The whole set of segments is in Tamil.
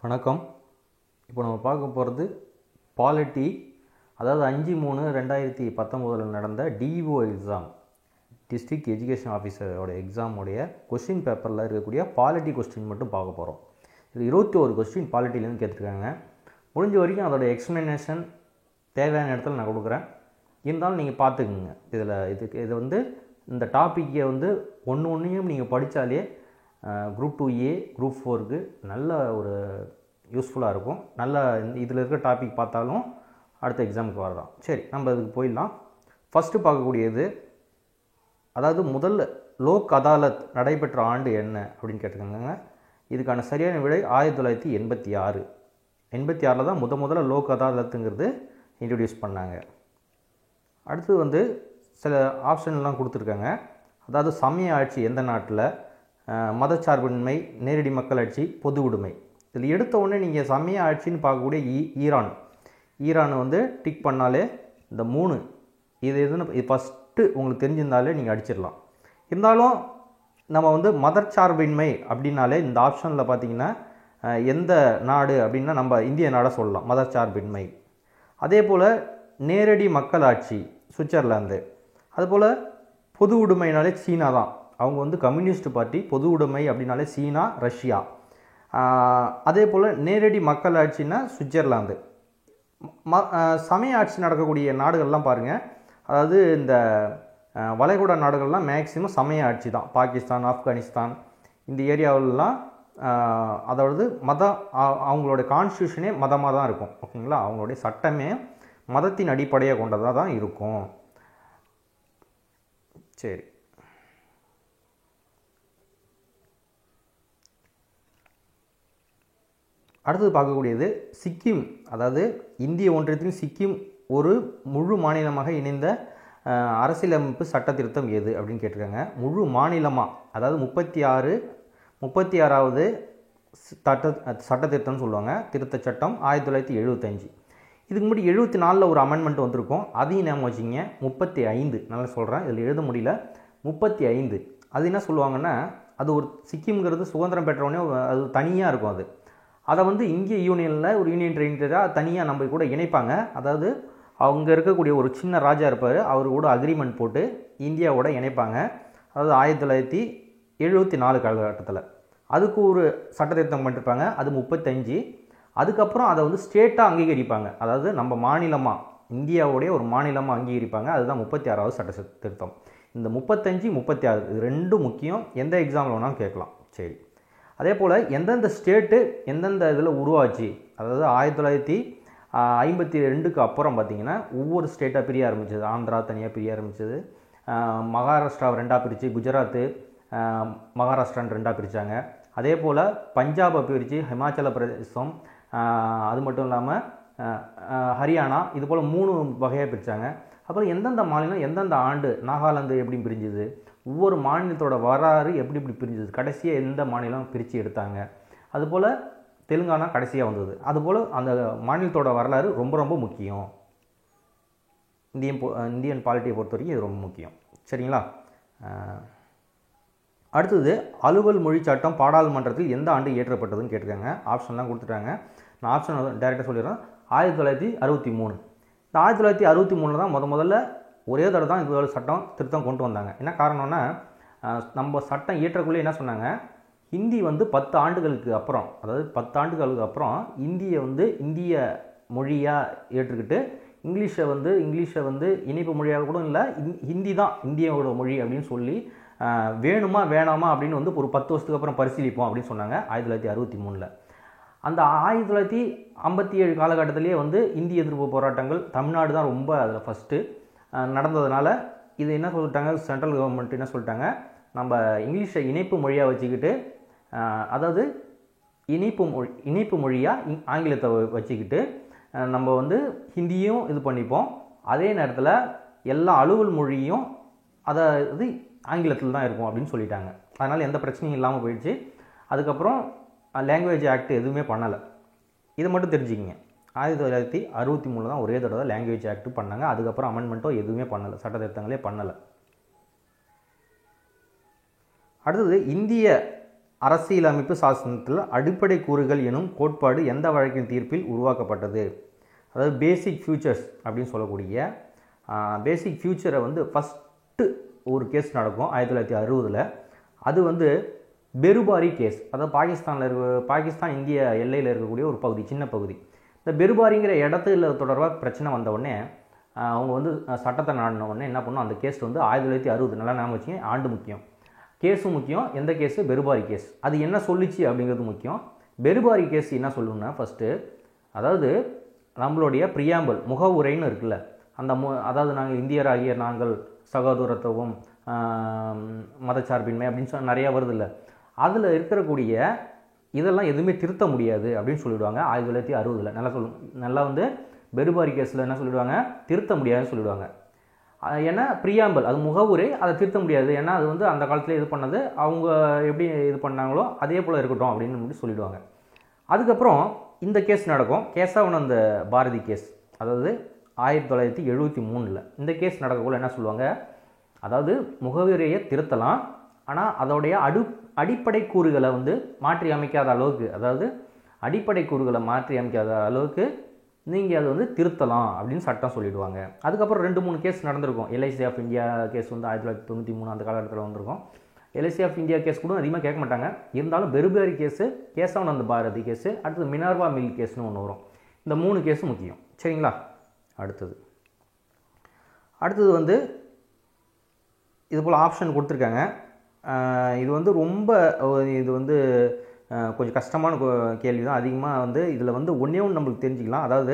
வணக்கம். இப்போ நம்ம பார்க்க போகிறது பாலிட்டி, அதாவது 5/3/2019 நடந்த டிஓ எக்ஸாம், டிஸ்ட்ரிக்ட் எஜுகேஷன் ஆஃபீஸரோட எக்ஸாமோடைய கொஸ்டின் பேப்பரில் இருக்கக்கூடிய பாலிட்டி கொஸ்டின் மட்டும் பார்க்க போகிறோம். இது 21 கொஸ்டின் பாலிட்டிலேருந்து கேட்டிருக்காங்க. முடிஞ்ச வரைக்கும் அதோட எக்ஸ்ப்ளனேஷன் தேவையான இடத்துல நான் கொடுக்குறேன். இருந்தாலும் நீங்கள் பார்த்துக்குங்க. இது வந்து இந்த டாப்பிக்கை வந்து ஒன்றையும் நீங்கள் படித்தாலே குரூப் 2A குரூப் 4க்கு நல்ல ஒரு யூஸ்ஃபுல்லாக இருக்கும். நல்ல இதில் இருக்கிற டாபிக் பார்த்தாலும் அடுத்த எக்ஸாமுக்கு வரலாம். சரி, நம்ம இதுக்கு போயிடலாம். ஃபஸ்ட்டு பார்க்கக்கூடியது, அதாவது முதல்ல லோக் அதாலத் நடைபெற்ற ஆண்டு என்ன அப்படின்னு கேட்டிருக்காங்க. இதுக்கான சரியான விடை 1986. 86 தான் முதல்ல லோக் அதாலத்துங்கிறது இன்ட்ரடியூஸ் பண்ணாங்க. அடுத்து வந்து சில ஆப்ஷன்லாம் கொடுத்துருக்காங்க. அதாவது சமய ஆட்சி எந்த நாட்டில், மதச்சார்பின்மை, நேரடி மக்களாட்சி, பொது உடைமை. இதில் எடுத்த உடனே நீங்கள் சமய ஆட்சின்னு பார்க்கக்கூடிய ஈரான் வந்து டிக் பண்ணாலே இந்த 3 இது ஃபஸ்ட்டு உங்களுக்கு தெரிஞ்சிருந்தாலே நீங்கள் அடிச்சிடலாம். இருந்தாலும் நம்ம வந்து மதச்சார்பின்மை அப்படின்னாலே இந்த ஆப்ஷனில் பார்த்தீங்கன்னா எந்த நாடு அப்படின்னா நம்ம இந்திய நாடை சொல்லலாம், மதச்சார்பின்மை. அதே போல் நேரடி மக்களாட்சி சுவிட்சர்லாந்து. அதுபோல் பொது உடைமைனாலே சீனா தான். அவங்க வந்து கம்யூனிஸ்ட் பார்ட்டி. பொது உடைமை அப்படின்னாலே சீனா, ரஷ்யா. அதே போல் நேரடி மக்களாட்சின்னா சுவிட்சர்லாந்து. சமய ஆட்சி நடக்கக்கூடிய நாடுகள்லாம் பாருங்கள். அதாவது இந்த வளைகுடா நாடுகள்லாம் மேக்சிமம் சமய ஆட்சி தான். பாகிஸ்தான், ஆப்கானிஸ்தான், இந்த ஏரியாவிலலாம் அதாவது அவங்களோட கான்ஸ்டியூஷனே மதமாக தான் இருக்கும். ஓகேங்களா? அவங்களுடைய சட்டமே மதத்தின் அடிப்படையை கொண்டதாக தான் இருக்கும். சரி, அடுத்தது பார்க்கக்கூடியது சிக்கிம். அதாவது இந்திய ஒன்றியத்தின் சிக்கிம் ஒரு முழு மாநிலமாக இணைந்த அரசியலமைப்பு சட்ட திருத்தம் எது அப்படின்னு கேட்டிருக்காங்க. முழு மாநிலமாக, அதாவது 36வது சட்ட திருத்தம்னு சொல்லுவாங்க. திருத்த சட்டம் 1975. இதுக்கு முன்னாடி 74 ஒரு அமெண்ட்மெண்ட் வந்திருக்கும். அதையும் ஞாபகம் வச்சிங்க. 35 நல்லா சொல்கிறேன், இதில் எழுத முடியல. 35 அது என்ன சொல்லுவாங்கன்னா, அது ஒரு சிக்கிம்ங்கிறது சுதந்திரம் பெற்றவுடனே அது தனியாக இருக்கும். அதை வந்து இந்திய யூனியனில் ஒரு யூனியன் டெரிட்டரியாக தனியாக நம்ம கூட இணைப்பாங்க. அதாவது அவங்க இருக்கக்கூடிய ஒரு சின்ன ராஜா இருப்பார், அவர் கூட அக்ரிமெண்ட் போட்டு இந்தியாவோட இணைப்பாங்க. அதாவது 1974 காலகட்டத்தில் அதுக்கு ஒரு சட்டத்திருத்தம் பண்ணியிருப்பாங்க. அது 35. அதுக்கப்புறம் அதை வந்து ஸ்டேட்டாக அங்கீகரிப்பாங்க. அதாவது நம்ம மாநிலமாக, இந்தியாவுடைய ஒரு மாநிலமாக அங்கீகரிப்பாங்க. அதுதான் 36வது சட்ட திருத்தம். இந்த 35, 36 இது ரெண்டும் முக்கியம். எந்த எக்ஸாமில் வேணாலும் கேட்கலாம். சரி, அதே போல் எந்தெந்த ஸ்டேட்டு எந்தெந்த இதில் உருவாச்சு, அதாவது 1952க்கு அப்புறம் பார்த்திங்கன்னா ஒவ்வொரு ஸ்டேட்டாக பிரிய ஆரம்பிச்சது. ஆந்திரா தனியாக பிரிய ஆரம்பிச்சது. மகாராஷ்டிராவை 2ஆக பிரித்து குஜராத்து, மகாராஷ்டிரான்னு 2ஆக பிரித்தாங்க. அதே போல் பஞ்சாபை பிரித்து ஹிமாச்சல பிரதேசம், அது மட்டும் இல்லாமல் ஹரியானா, இது போல் 3 வகையாக பிரித்தாங்க. அப்புறம் எந்தெந்த மாநிலம் எந்தெந்த ஆண்டு, நாகாலாந்து எப்படி பிரிஞ்சுது, ஒவ்வொரு மாநிலத்தோட வரலாறு எப்படி பிரிஞ்சுது, கடைசியாக எந்த மாநிலம் பிரித்து எடுத்தாங்க, அதுபோல் தெலுங்கானா கடைசியாக வந்தது. அதுபோல் அந்த மாநிலத்தோட வரலாறு ரொம்ப ரொம்ப முக்கியம். இந்தியன் பாலிட்டியை பொறுத்த வரைக்கும் இது ரொம்ப முக்கியம். சரிங்களா? அடுத்தது அலுவல் மொழி சட்டம் பாராளுமன்றத்தில் எந்த ஆண்டு இயற்றப்பட்டதுன்னு கேட்டிருக்காங்க. ஆப்ஷன்லாம் கொடுத்துட்டாங்க. நான் ஆப்ஷன் டைரெக்டாக சொல்லிடுறேன். 1963. இந்த 1963 தான் முதல்ல ஒரே தடவை தான் இது சட்டம் திருத்தம் கொண்டு வந்தாங்க. என்ன காரணம்னா, நம்ம சட்டம் இயற்றக்குள்ளே என்ன சொன்னாங்க, ஹிந்தி வந்து 10 ஆண்டுகளுக்கு அப்புறம், அதாவது 10 ஆண்டுகளுக்கு அப்புறம் இந்தியை வந்து இந்திய மொழியாக ஏற்றுக்கிட்டு இங்கிலீஷை வந்து இணைப்பு மொழியாக கூட இல்லை, ஹிந்தி தான் இந்தியாவோட மொழி அப்படின்னு சொல்லி வேணுமா வேணாமா அப்படின்னு வந்து ஒரு 10 வருஷத்துக்கு அப்புறம் பரிசீலிப்போம் அப்படின்னு சொன்னாங்க 1963. அந்த 1957 காலகட்டத்திலேயே வந்து இந்திய எதிர்ப்பு போராட்டங்கள் தமிழ்நாடு தான் ரொம்ப அதில் ஃபஸ்ட்டு நடந்ததுனால இது என்ன சொல்லிட்டாங்க, சென்ட்ரல் கவர்மெண்ட் என்ன சொல்லிட்டாங்க, நம்ம இங்கிலீஷை இணைப்பு மொழியாக வச்சுக்கிட்டு, அதாவது இணைப்பு மொழியாக ஆங்கிலத்தை வச்சுக்கிட்டு நம்ம வந்து ஹிந்தியும் இது பண்ணிப்போம். அதே நேரத்தில் எல்லா அலுவல் மொழியும் அதாவது ஆங்கிலத்தில் தான் இருக்கும் அப்படின்னு சொல்லிட்டாங்க. அதனால் எந்த பிரச்சனையும் இல்லாமல் போயிடுச்சு. அதுக்கப்புறம் லாங்குவேஜ் ஆக்ட் எதுவுமே பண்ணலை. இதை மட்டும் தெரிஞ்சுக்கிங்க. 1963 தான் ஒரே தடவை லாங்குவேஜ் ஆக்ட் பண்ணாங்க. அதுக்கப்புறம் அமெண்ட்மெண்ட்டோ எதுவுமே பண்ணலை, சட்ட திருத்தங்களே பண்ணலை. அடுத்தது இந்திய அரசியலமைப்பு சாசனத்தில் அடிப்படை கூறுகள் எனும் கோட்பாடு எந்த வழக்கின் தீர்ப்பில் உருவாக்கப்பட்டது? அதாவது பேசிக் ஃபியூச்சர்ஸ் அப்படின்னு சொல்லக்கூடிய பேசிக் ஃபியூச்சரை வந்து ஃபஸ்ட்டு ஒரு கேஸ் நடக்கும் 1960. அது வந்து பெருபாரி கேஸ். அதாவது பாகிஸ்தான் இந்திய எல்லையில் இருக்கக்கூடிய ஒரு பகுதி, சின்ன பகுதி. இந்த பெருபாரிங்கிற இடத்துல தொடர்பாக பிரச்சனை வந்த உடனே அவங்க வந்து சட்டத்தை நாடின உடனே என்ன பண்ணணும், அந்த கேஸ் வந்து 1960. நல்லா ஞாபகம் வச்சுங்க, ஆண்டு முக்கியம், கேஸும் முக்கியம். எந்த கேஸு? பெருபாரி கேஸ். அது என்ன சொல்லிச்சு அப்படிங்கிறது முக்கியம். பெருபாரி கேஸ் என்ன சொல்லணும்னா ஃபஸ்ட்டு, அதாவது நம்மளுடைய பிரியாம்பல் முகவுரைன்னு இருக்குல்ல, அந்த அதாவது நாங்கள் இந்தியராகிய நாங்கள் சகோதரத்துவம், மதச்சார்பின்மை அப்படின்னு சொல்லி நிறையா வருது இல்லை, அதில் இருக்கக்கூடிய இதெல்லாம் எதுவுமே திருத்த முடியாது அப்படின்னு சொல்லிவிடுவாங்க 1960. நல்லா வந்து பெருபாரி கேஸில் என்ன சொல்லிவிடுவாங்க, திருத்த முடியாதுன்னு சொல்லிவிடுவாங்க. ஏன்னா பிரியாம்பல் அது முகவுரை, அதை திருத்த முடியாது, ஏன்னா அது வந்து அந்த காலத்தில் இது பண்ணது, அவங்க எப்படி இது பண்ணாங்களோ அதே போல் இருக்கட்டும் அப்படின்னு சொல்லிவிடுவாங்க. அதுக்கப்புறம் இந்த கேஸ் நடக்கும், கேசவானந்த பாரதி கேஸ். அதாவது 1973. இந்த கேஸ் நடக்கக்குள்ள என்ன சொல்லுவாங்க, அதாவது முகவுரையை திருத்தலாம், ஆனால் அதோடைய அடிப்படை கூறுகளை வந்து மாற்றி அமைக்காத அளவுக்கு, அதாவது அடிப்படை கூறுகளை மாற்றி அமைக்காத அளவுக்கு நீங்கள் அதை வந்து திருத்தலாம் அப்படின்னு சட்டம் சொல்லிவிடுவாங்க. அதுக்கப்புறம் 2-3 கேஸ் நடந்திருக்கும். எல்ஐசி ஆஃப் இந்தியா கேஸ் வந்து 1993 அந்த காலகட்டத்தில் வந்திருக்கும். எல்ஐசி ஆஃப் இந்தியா கேஸ் கூட அதிகமாக கேட்க மாட்டாங்க. இருந்தாலும் பெருபாரி கேஸு, கேசவானந்த பாரதி கேஸு, அடுத்தது மினர்வா மில் கேஸ்னு ஒன்று வரும். இந்த 3 கேஸும் முக்கியம். சரிங்களா? அடுத்தது வந்து இது போல் ஆப்ஷன் கொடுத்துருக்காங்க. இது வந்து ரொம்ப இது வந்து கொஞ்சம் கஷ்டமான கேள்வி தான். அதிகமாக வந்து இதில் வந்து ஒன்றே ஒன்று நம்மளுக்கு தெரிஞ்சுக்கலாம். அதாவது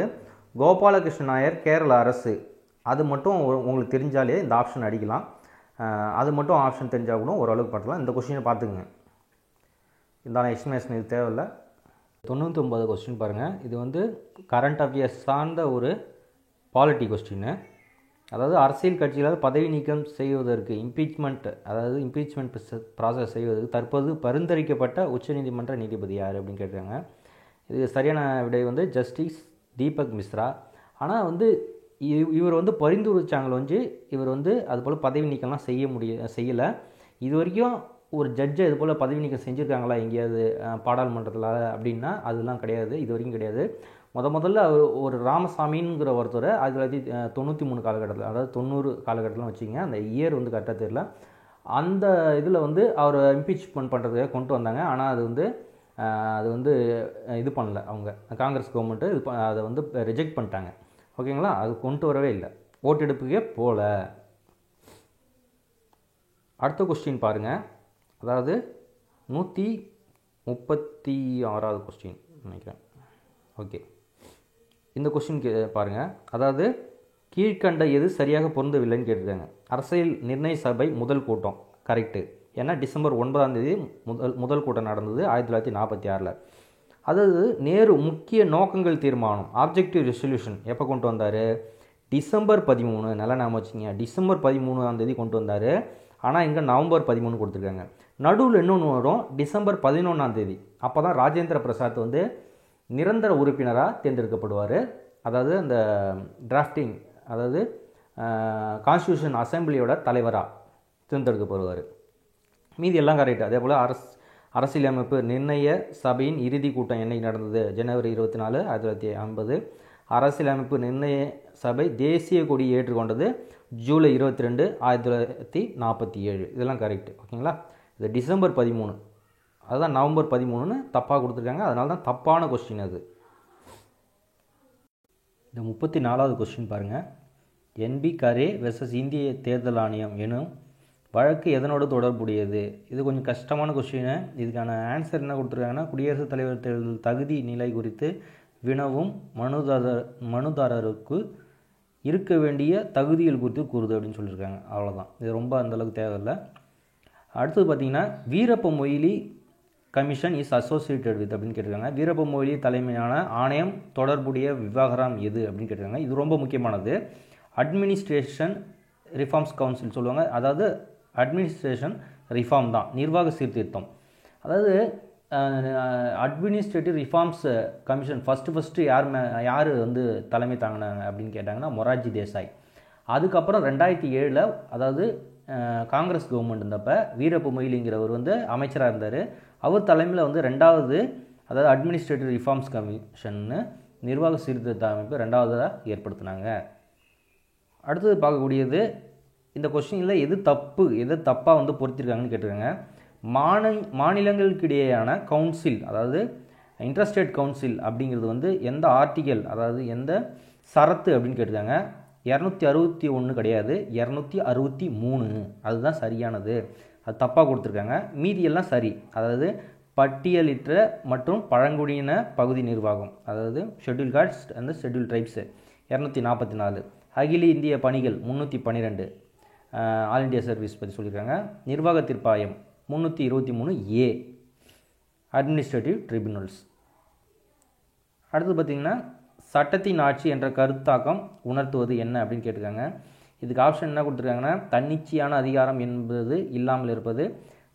கோபாலகிருஷ்ண நாயர் கேரள அரசு, அது மட்டும் உங்களுக்கு தெரிஞ்சாலே இந்த ஆப்ஷன் அடிக்கலாம். அது மட்டும் ஆப்ஷன் தெரிஞ்சால் கூட ஓரளவுக்கு பார்த்துக்கலாம். இந்த கொஸ்டினை பார்த்துக்குங்க, இந்த எக்ஸ்பிளனேஷன் இது தேவையில்லை. 99 கொஸ்டின் பாருங்கள். இது வந்து கரண்ட் அஃபேர்ஸ் சார்ந்த ஒரு பாலிட்டி கொஸ்டின். அதாவது அரசியல் கட்சிகளால் பதவி நீக்கம் செய்வதற்கு இம்பீச்மெண்ட் ப்ராசஸ் செய்வதற்கு தற்போது பரிந்துரைக்கப்பட்ட உச்சநீதிமன்ற நீதிபதி யார் அப்படின்னு கேட்குறாங்க. இது சரியான விடை வந்து ஜஸ்டிஸ் தீபக் மிஸ்ரா. ஆனால் வந்து இவர் வந்து பரிந்துரைச்சாங்களோ வந்து இவர் வந்து அதுபோல் பதவி நீக்கம்லாம் செய்யலை. இது வரைக்கும் ஒரு ஜட்ஜை இது போல் பதவி நீக்கம் செஞ்சுருக்காங்களா எங்கேயாவது பாராளுமன்றத்தில் அப்படின்னா அதெல்லாம் கிடையாது, இது வரைக்கும் கிடையாது. முதல்ல ஒரு ராமசாமிங்கிற ஒருத்தர் 1993 காலகட்டத்தில், அதாவது 90 காலகட்டத்தில் வச்சுங்க, அந்த இயர் வந்து கரெக்டாக தெரியல, அந்த இதில் வந்து அவர் இம்பீச்மெண்ட் பண்ணுறதுக்காக கொண்டு வந்தாங்க. ஆனால் அது வந்து இது பண்ணல, அவங்க காங்கிரஸ் கவர்மெண்ட்டு அதை வந்து ரிஜெக்ட் பண்ணிட்டாங்க. ஓகேங்களா? அது கொண்டு வரவே இல்லை, ஓட்டெடுப்புக்கே போகல. அடுத்த கொஸ்டின் பாருங்கள். அதாவது 136வது கொஸ்டின் நினைக்கிறேன். ஓகே, இந்த கொஸ்டின் பாருங்கள். அதாவது கீழ்கண்ட எது சரியாக பொருந்தவில்லைன்னு கேட்டிருக்காங்க. அரசியல் நிர்ணய சபை முதல் கூட்டம் கரெக்டு. ஏன்னா டிசம்பர் 9 முதல் கூட்டம் நடந்தது 1946. அதாவது நேரு முக்கிய நோக்கங்கள் தீர்மானம் ஆப்ஜெக்டிவ் ரெசல்யூஷன் எப்போ கொண்டு வந்தார்? டிசம்பர் 13. நல்லா நாம வச்சுங்க, டிசம்பர் 13 கொண்டு வந்தார். ஆனால் இங்கே நவம்பர் 13 கொடுத்துருக்காங்க. நடுவில் இன்னொன்று வரும், டிசம்பர் 11. அப்போ தான் ராஜேந்திர பிரசாத் வந்து நிரந்தர உறுப்பினராக தேர்ந்தெடுக்கப்படுவார். அதாவது அந்த டிராஃப்டிங், அதாவது கான்ஸ்டியூஷன் அசம்பிளியோட தலைவராக தேர்ந்தெடுக்கப்படுவார். மீதி எல்லாம் கரெக்டு. அதே போல் அரசியலமைப்பு நிர்ணய சபையின் இறுதி கூட்டம் என்னைக்கு நடந்தது? ஜனவரி 24, 1950. அரசியலமைப்பு நிர்ணய சபை தேசிய கொடி ஏற்றுக்கொண்டது ஜூலை 22, 1947. இதெல்லாம் கரெக்டு. ஓகேங்களா? இது டிசம்பர் 13, அதுதான் நவம்பர் 13ன்னு தப்பாக கொடுத்துருக்காங்க. அதனால தான் தப்பான கொஸ்டின் அது. இந்த 34வது கொஸ்டின் பாருங்கள். என்பி கரே வெர்சஸ் இந்திய தேர்தல் ஆணையம் எனும் வழக்கு எதனோடு தொடர்புடையது? இது கொஞ்சம் கஷ்டமான கொஸ்டின். இதுக்கான ஆன்சர் என்ன கொடுத்துருக்காங்கன்னா, குடியரசுத் தலைவர் தேர்தல் தகுதி நிலை குறித்து வினவும் மனுதாரருக்கு இருக்க வேண்டிய தகுதிகள் குறித்து கூறுது அப்படின்னு சொல்லியிருக்காங்க. அவ்வளோதான். இது ரொம்ப அந்தளவுக்கு தேவையில்லை. அடுத்தது பார்த்திங்கன்னா, Veerappa Moily commission is associated with அப்படின்னு கேட்டிருக்காங்க. வீரப்ப மொய்லி தலைமையான ஆணையம் தொடர்புடைய விவகாரம் எது அப்படின்னு கேட்டிருக்காங்க. இது ரொம்ப முக்கியமானது. அட்மினிஸ்ட்ரேஷன் ரிஃபார்ம்ஸ் கவுன்சில் சொல்லுவாங்க. அதாவது அட்மினிஸ்ட்ரேஷன் ரிஃபார்ம் தான், நிர்வாக சீர்திருத்தம். அதாவது அட்மினிஸ்ட்ரேட்டிவ் ரிஃபார்ம்ஸ் கமிஷன் ஃபஸ்ட்டு யார் வந்து தலைமை தாங்கினாங்க அப்படின்னு கேட்டாங்கன்னா மொரார்ஜி தேசாய். அதுக்கப்புறம் 2007 அதாவது காங்கிரஸ் கவர்மெண்ட் இருந்தப்போ வீரப்ப மொய்லிங்கிறவர் வந்து அமைச்சராக இருந்தார். அவர் தலைமையில் வந்து ரெண்டாவது, அதாவது அட்மினிஸ்ட்ரேட்டிவ் ரிஃபார்ம்ஸ் கமிஷன்னு நிர்வாக சீர்திருத்த அமைப்பு ரெண்டாவதாக ஏற்படுத்தினாங்க. அடுத்தது பார்க்கக்கூடியது, இந்த கொஸ்டினில் எது தப்பாக வந்து பொறுத்திருக்காங்கன்னு கேட்டிருக்காங்க. மாநிலங்களுக்கிடையேயான கவுன்சில், அதாவது இன்டர்ஸ்டேட் கவுன்சில் அப்படிங்கிறது வந்து எந்த ஆர்டிகல், அதாவது எந்த சரத்து அப்படின்னு கேட்டிருக்காங்க. 261 கிடையாது, 263 அதுதான் சரியானது. அது தப்பாக கொடுத்துருக்காங்க. மீதி எல்லாம் சரி. அதாவது பட்டியலிட்ட மற்றும் பழங்குடியின பகுதி நிர்வாகம், அதாவது schedule cost and schedule tribes 244, அகில இந்திய பணிகள் 312, ஆல் இண்டியா சர்வீஸ் பற்றி சொல்லியிருக்காங்க. நிர்வாக தீர்ப்பாயம் 323A, அட்மினிஸ்ட்ரேட்டிவ் ட்ரிபியூனல்ஸ். அடுத்து பார்த்திங்கன்னா, சட்டத்தின் ஆட்சி என்ற கருத்தாக்கம் உணர்த்துவது என்ன அப்படின்னு கேட்டிருக்காங்க. இதுக்கு ஆப்ஷன் என்ன கொடுத்துருக்காங்கன்னா, தன்னிச்சையான அதிகாரம் என்பது இல்லாமல் இருப்பது,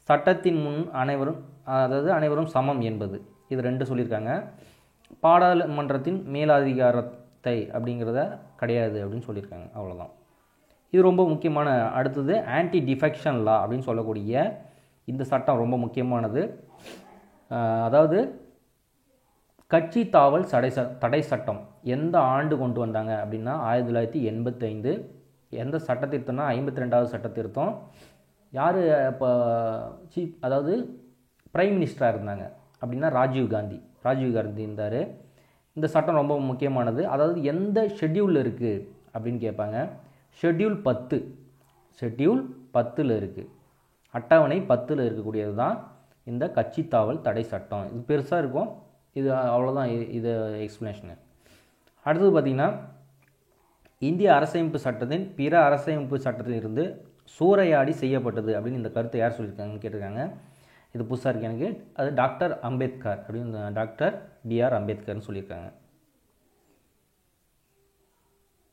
சட்டத்தின் முன் அனைவரும் சமம் என்பது, இது 2 சொல்லியிருக்காங்க. பாராளுமன்றத்தின் மேலதிகாரத்தை அப்படிங்கிறத கிடையாது அப்படின்னு சொல்லியிருக்காங்க. அவ்வளோதான். இது ரொம்ப முக்கியமான. அடுத்தது ஆன்டி டிஃபெக்ஷன் லா அப்படின்னு சொல்லக்கூடிய இந்த சட்டம் ரொம்ப முக்கியமானது. அதாவது கட்சி தாவல் தடை சட்டம் எந்த ஆண்டு கொண்டு வந்தாங்க அப்படின்னா 1985. எந்த சட்ட திருத்தம்னா 52வது சட்ட திருத்தம். யார் இப்போ அதாவது பிரைம் மினிஸ்டராக இருந்தாங்க அப்படின்னா ராஜீவ் காந்தி இருந்தார். இந்த சட்டம் ரொம்ப முக்கியமானது. அதாவது எந்த ஷெட்யூலில் இருக்குது அப்படின்னு கேட்பாங்க. ஷெட்யூல் 10 இருக்குது. அட்டவணை 10 இருக்கக்கூடியது தான் இந்த கட்சி தாவல் தடை சட்டம். இது பெருசாக இருக்கும். இது அவ்வளோதான் இது எக்ஸ்ப்ளனேஷனு. அடுத்தது பார்த்திங்கன்னா, இந்திய அரசமைப்பு சட்டத்தின் பிற அரசமைப்பு சட்டத்தில் இருந்து சூறையாடி செய்யப்பட்டது அப்படின்னு இந்த கருத்தை யார் சொல்லியிருக்காங்கன்னு கேட்டிருக்காங்க. இது புதுசாக இருக்குது எனக்கு. அது டாக்டர் அம்பேத்கர் அப்படின்னு, டாக்டர் B.R. அம்பேத்கர்னு சொல்லியிருக்காங்க.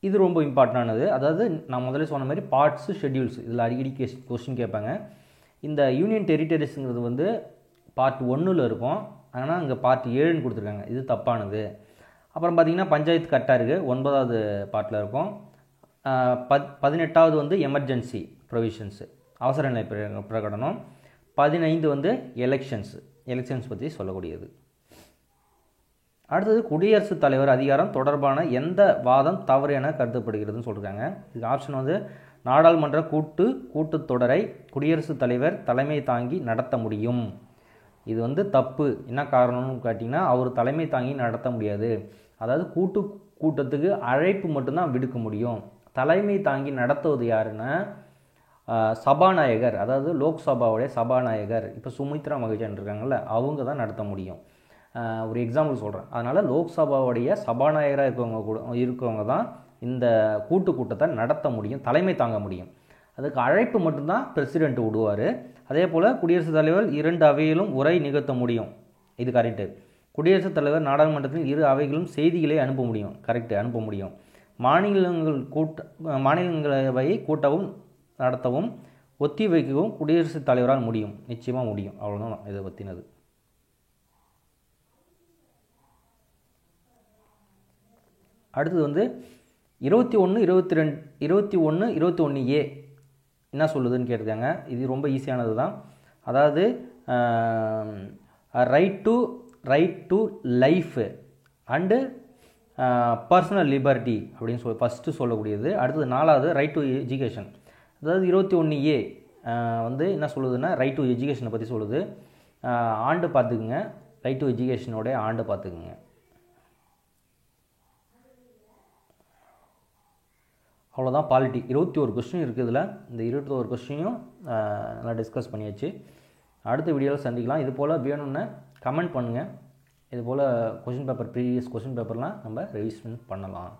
இது ரொம்ப இம்பார்ட்டண்டானது. அதாவது நான் முதல்ல சொன்ன மாதிரி பார்ட்ஸு ஷெட்யூல்ஸ் இதில் அடிக்கடி கொஸ்டின் கேட்பாங்க. இந்த யூனியன் டெரிட்டரிஸுங்கிறது வந்து பார்ட் 1ல் இருக்கும். ஆனால் அங்கே பார்ட் 7ன்னு கொடுத்துருக்காங்க. இது தப்பானது. அப்புறம் பார்த்திங்கன்னா பஞ்சாயத்து கரெக்டாக இருக்குது, 9வது பார்ட்டில் இருக்கும். 18வது வந்து எமர்ஜென்சி ப்ரொவிஷன்ஸு, அவசர நிலை பிரகடனம். 15 வந்து எலெக்ஷன்ஸ் பற்றி சொல்லக்கூடியது. அடுத்தது குடியரசுத் தலைவர் அதிகாரம் தொடர்பான எந்த வாதம் தவறு என கருதப்படுகிறதுன்னு சொல்லியிருக்காங்க. இதுக்கு ஆப்ஷன் வந்து நாடாளுமன்ற கூட்டுத்தொடரை குடியரசுத் தலைவர் தலைமை தாங்கி நடத்த முடியும். இது வந்து தப்பு. என்ன காரணம்னு கேட்டிங்கன்னா, அவர் தலைமை தாங்கி நடத்த முடியாது. அதாவது கூட்டத்துக்கு அழைப்பு மட்டும்தான் விடுக்க முடியும். தலைமை தாங்கி நடத்துவது யாருன்னா சபாநாயகர், அதாவது லோக்சபாவுடைய சபாநாயகர். இப்போ சுமித்ரா மகாஜன் இருக்காங்கல்ல, அவங்க தான் நடத்த முடியும். ஒரு எக்ஸாம்பிள் சொல்கிறேன். அதனால் லோக்சபாவுடைய சபாநாயகராக இருக்கவங்க தான் இந்த கூட்டத்தை நடத்த முடியும், தலைமை தாங்க முடியும். அதுக்கு அழைப்பு மட்டும்தான் பிரசிடென்ட் விடுவார். அதே போல் குடியரசுத் தலைவர் 2 அவையிலும் உரை நிகழ்த்த முடியும். இது கரெக்டு. குடியரசுத் தலைவர் நாடாளுமன்றத்தில் 2 அவைகளும் செய்திகளை அனுப்ப முடியும். கரெக்டு, அனுப்ப முடியும். மாநிலங்களவையை கூட்டவும் நடத்தவும் ஒத்தி வைக்கவும் குடியரசுத் தலைவரால் முடியும். நிச்சயமாக முடியும். அவ்வளோதான் இதை பற்றினது. அடுத்தது வந்து 21A என்ன சொல்லுதுன்னு கேட்டிருக்காங்க. இது ரொம்ப ஈஸியானது தான். அதாவது right to life and personal liberty அப்படின்னு ஃபஸ்ட்டு சொல்லக்கூடியது. அடுத்தது 4வது ரைட் டு எஜுகேஷன். அதாவது 21A வந்து என்ன சொல்லுதுன்னா ரைட் டு எஜுகேஷனை பற்றி சொல்லுது. ஆண்டு பார்த்துக்குங்க, ரைட் டு எஜுகேஷனோட ஆண்டு பார்த்துக்குங்க. அவ்வளோதான் பாலிட்டி. 21 கொஸ்டின் இருக்குது இதில். இந்த 21 கொஸ்டினையும் நல்லா டிஸ்கஸ் பண்ணியாச்சு. அடுத்த வீடியோவில் சந்திக்கலாம். இது போல் வேணும்னு கமெண்ட் பண்ணுங்கள். இது போல் ப்ரீவியஸ் கொஸ்டின் பேப்பர்லாம் நம்ம ரிவிஷன் பண்ணலாம்.